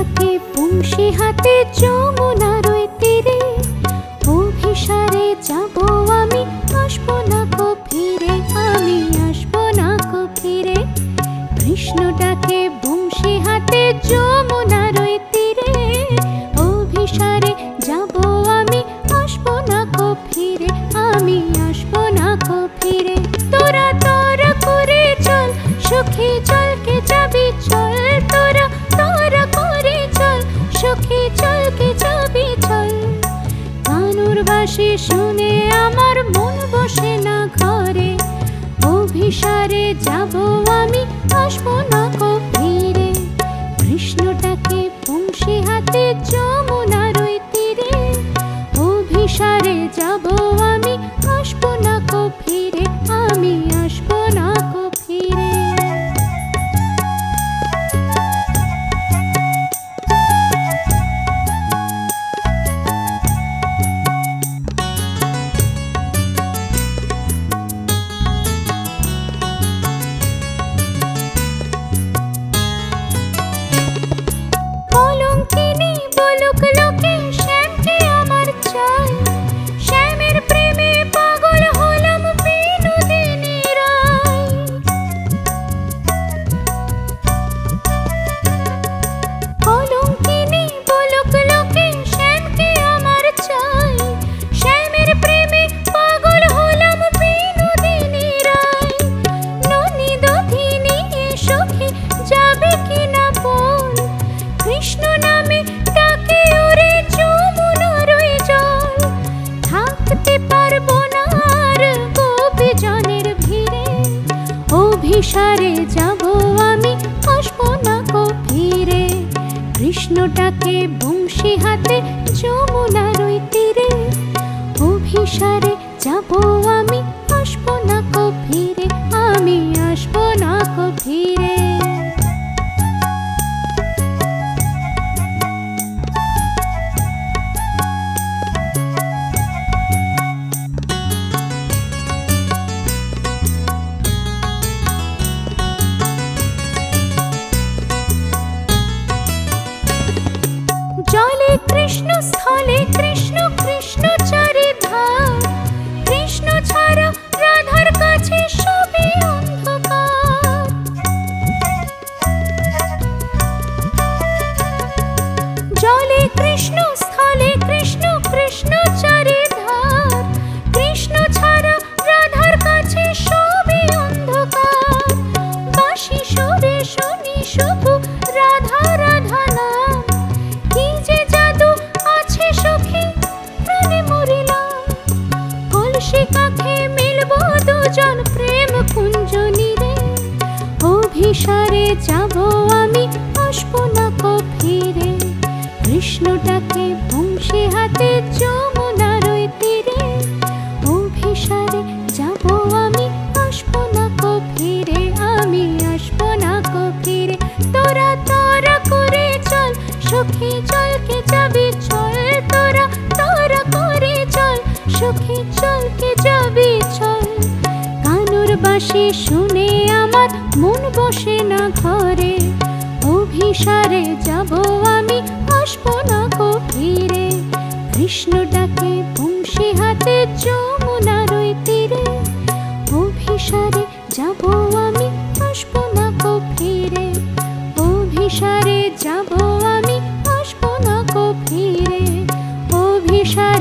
ডাকে বংশী হাতে যমুনার ওই তীরে, অভিসারে যাব আমি, আসবো না কো ফিরে, আমি আসবো না কো ফিরে। কৃষ্ণ ডাকে বংশী হাতে যমুনার ওই তীরে, অভিসারে যাব আমি, আসবো না কো ফিরে, আমি আসবো না কো ফিরে। তোরা তোরা করে চল সখী, চলকে যাবি চল, তোরা তোরা করে চল সখী, চলকে যাবি চল। কানুর বাঁশি শুনে আমার মন বসে না ঘরে, অভিসারে যাব আমি, আসবো না কো ফিরে। কৃষ্ণ ডাকে বংশী হাতে যমুনার ওই তীরে, অভিসারে যাব আমি, আসবো না কো ফিরে, আমি আসবো না কো ফিরে। কলঙ্কিনী বলুক লোকে শ্যামকে আমার চাই, শ্যামের প্রেমে পাগল হলাম বিনোদিনী রায়। কলঙ্কিনী বলুক লোকে শ্যামকে আমার চাই, শ্যামের প্রেমে পাগল হলাম বিনোদিনী রায়। ননী দধিনী সখী যাবে কিনা বল, কৃষ্ণ নামে ডাকে ওরে যমুনার ওই জল। থাকতে পারবো না আর গোপীজনের ভিড়ে, অভিসারে যাব আমি, আসবো না কো ফিরে। কৃষ্ণ ডাকে বংশী হাতে যমুনার ওই তীরে, অভিসারে যাব আমি, আসবো না কো ফিরে, আমি আসবো না কো ফিরে। জলে কৃষ্ণ স্থলে কৃষ্ণ, কৃষ্ণ চারিধার, কৃষ্ণ ছাড়া রাধার কাছে সবই অন্ধকার। জলে কৃষ্ণ স্থলে কৃষ্ণ, কৃষ্ণ চারিধার, কৃষ্ণ ছাড়া রাধার কাছে সবই অন্ধকার। বাঁশি সুরে শুনি শুধু রাধা রাধা নাম, কি যে জাদু আছে সখী প্রাণে মরিলাম। কলসি কাঁখে মিলবো দুজন প্রেম কুঞ্জ নীরে, অভিসারে যাব আমি, আসবো না কো ফিরে। কৃষ্ণ ডাকে বংশী হাতে যমুনার ওই তীরে, অভিসারে যাব আমি, আসবো না কো ফিরে, আমি আসবো না কো ফিরে। তোরা তোরা করে চল সখী, চলকে যাবি চল, তোরা তোরা করে চল সখী, চলকে যাবি চল। কানুর বাঁশি শুনে আমার মন বসে না ঘরে, অভিসারে যাব আমি, আসবো না কো ফিরে। কৃষ্ণ ডাকে বংশী হাতে যমুনার ওই তীরে, অভিসারে যাব আমি, আসবো না কো ফিরে। অভিসারে যাব আমি, আসবো না কো ফিরে, অভিসারে